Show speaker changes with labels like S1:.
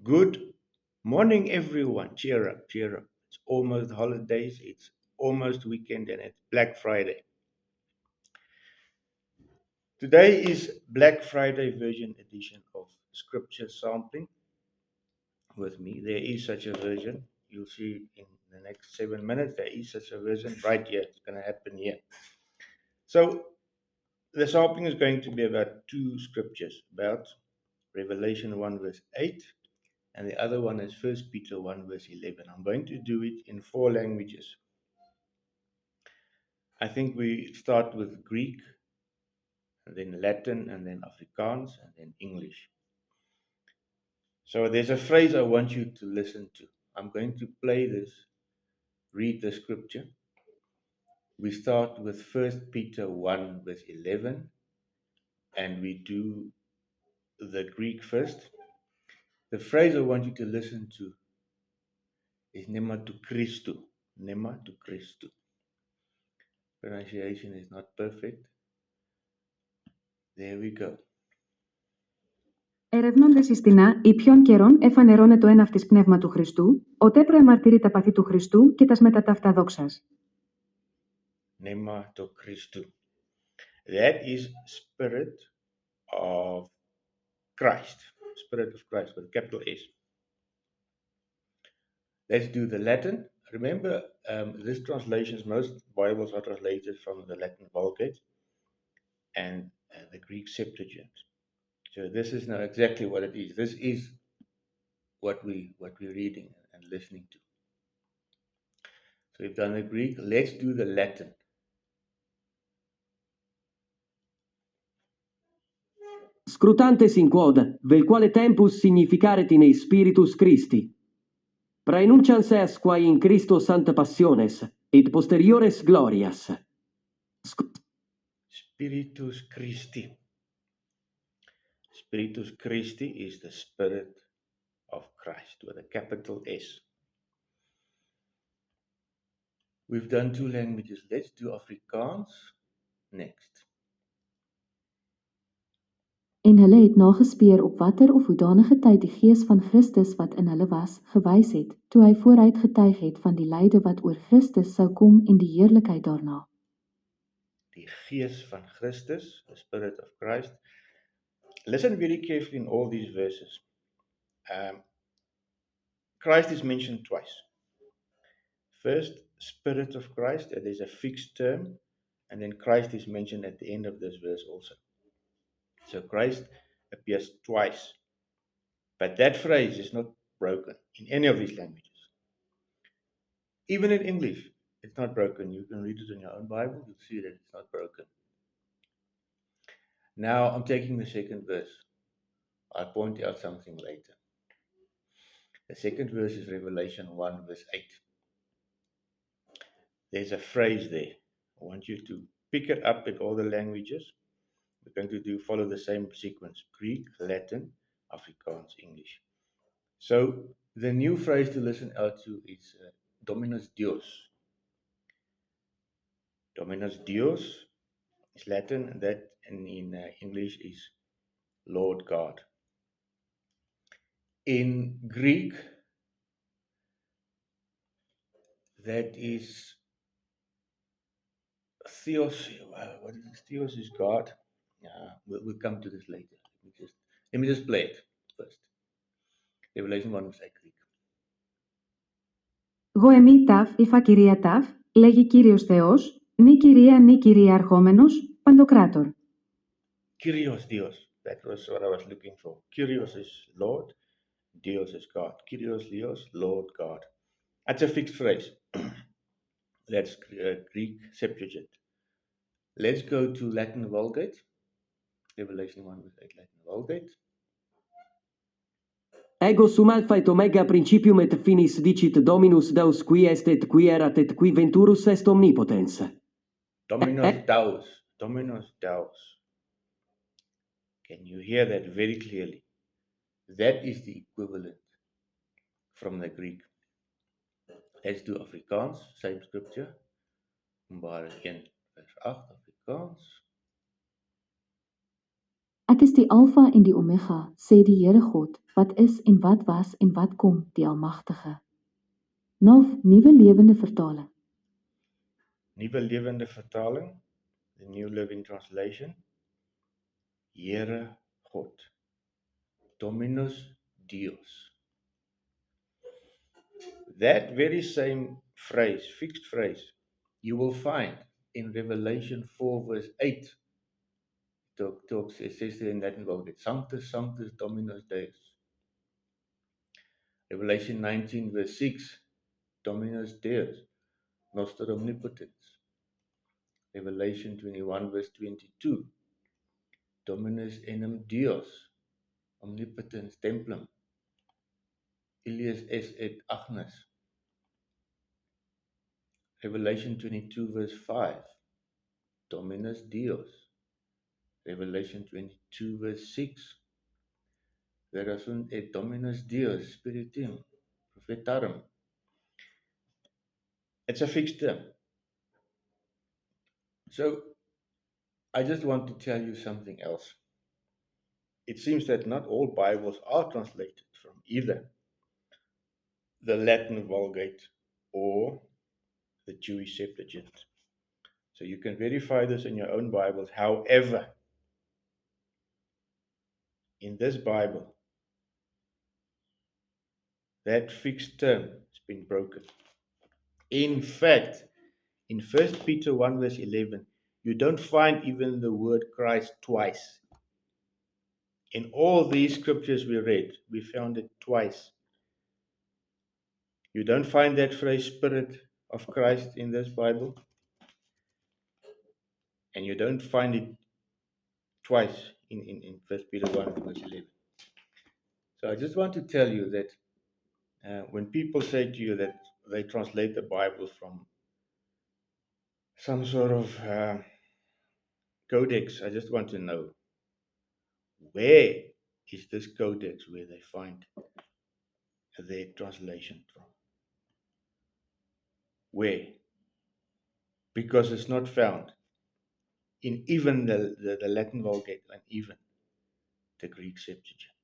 S1: Good morning, everyone. Cheer up, cheer up. It's almost holidays, it's almost weekend, and it's Black Friday. Today is Black Friday version edition of Scripture Sampling with me. There is such a version. You'll see in the next 7 minutes, there is such a version right here. It's going to happen here. So, the sampling is going to be about two scriptures, about Revelation 1, verse 8, and the other one is First Peter 1, verse 11. I'm going to do it in four languages. I think we start with Greek, and then Latin, and then Afrikaans, and then English. So there's a phrase I want you to listen to. I'm going to play this, read the scripture. We start with First Peter 1, verse 11, and we do the Greek first. The phrase I want you to listen to is Nema to Christu. Nema to Christu. Pronunciation is not perfect. There we go.
S2: Ερευνώντας ιστινά ή ποιον καιρόν εφανερώνε το ένα αυτής πνεύμα του Χριστού, οτέ προεμαρτύρει τα παθή του Χριστού και τας μετά ταύτα δόξας.
S1: Nema to Christu. That is Spirit of Christ. Spirit of Christ with a capital S. Let's do the Latin. Remember, this translations, most Bibles are translated from the Latin Vulgate and the Greek Septuagint. So this is not exactly what it is. This is what we're reading and listening to. So we've done the Greek. Let's do the Latin.
S3: Scrutantes in quod, vel quale tempus significaret in spiritus Christi. Praenuncians es quae in Christo sancta passiones, et posteriores glorias.
S1: Spiritus Christi. Spiritus Christi is the Spirit of Christ with a capital S. We've done two languages. Let's do Afrikaans next.
S4: En hulle het nagespeur op watter of hoedanige tyd die Gees van Christus wat in hulle was, gewys het, toe hy vooruit getuig het van die lyde wat oor Christus sou kom en die heerlikheid daarna.
S1: Die Gees van Christus, the Spirit of Christ. Listen very carefully in all these verses. Christ is mentioned twice. First, Spirit of Christ, that is a fixed term, and then Christ is mentioned at the end of this verse also. So Christ appears twice. But that phrase is not broken in any of these languages. Even in English, it's not broken. You can read it in your own Bible, you'll see that it's not broken. Now I'm taking the second verse. I'll point out something later. The second verse is Revelation 1, verse 8. There's a phrase there. I want you to pick it up in all the languages. We're going to follow the same sequence: Greek, Latin, Afrikaans, English. So the new phrase to listen out to is Dominus Deus. Dominus Deus is Latin, and that in English is Lord God. In Greek, that is Theos. What is this? Theos is God. We'll come to this later. Let me just play it first. Revelation 1 verse 8 Greek.
S2: Γο εμή ταφ, υφα κυρία ταφ, λέγει Κύριος Θεός, νη κυρία αρχόμενος, παντοκράτορ.
S1: Kyrios Dios. That was what I was looking for. Kyrios is Lord, Dios is God. Kyrios Dios, Lord God. That's a fixed phrase. That's Greek Septuagint. Let's go to Latin Vulgate. Revelation 1 verse 8 Latin Vulgate.
S3: Ego sum alpha et omega principium et finis dicit Dominus Deus qui est et qui erat et qui venturus est omnipotens.
S1: Dominus Deus. Dominus Deus. Can you hear that very clearly? That is the equivalent from the Greek. Let's do Afrikaans, same scripture. Openbaring 1 vers 8 Afrikaans. Dominus Deus. Dominus Deus. Can you hear that very clearly? That is the equivalent from the Greek. Let's do Afrikaans, same scripture. Openbaring 1 vers 8 Afrikaans. Dominus Deus. Dominus Deus. Can you hear that very clearly? That is the equivalent from the Greek.
S4: Ek is die Alfa en die Omega, sê die Here God, wat is en wat was en wat kom, die Almagtige. Nuwe Lewende Vertaling.
S1: Nuwe Lewende Vertaling, the New Living Translation. Here God. Dominus Deus. That very same phrase, fixed phrase, you will find in Revelation 4 verse 8. It says there in Latin Vulgate, Sanctus, Sanctus, Dominus Deus. Revelation 19 verse 6, Dominus Deus, Noster Omnipotens. Revelation 21 verse 22, Dominus Enim Deus, Omnipotens Templum, Ilias es et Agnes. Revelation 22 verse 5, Dominus Deus. Revelation 22 verse 6, Vera sunt et Dominus Deus Spiritum Prophetarum. It's a fixed term. So, I just want to tell you something else. It seems that not all Bibles are translated from either the Latin Vulgate or the Jewish Septuagint. So you can verify this in your own Bibles. However, in this Bible, that fixed term has been broken. In fact, in 1 Peter 1 verse 11, you don't find even the word Christ twice. In all these scriptures we read, we found it twice. You don't find that phrase Spirit of Christ in this Bible. And you don't find it twice in 1 Peter 1 verse 11. So I just want to tell you that when people say to you that they translate the Bible from some sort of codex, I just want to know, where is this codex where they find their translation from? Where? Because it's not found in even the Latin Vulgate and even the Greek Septuagint.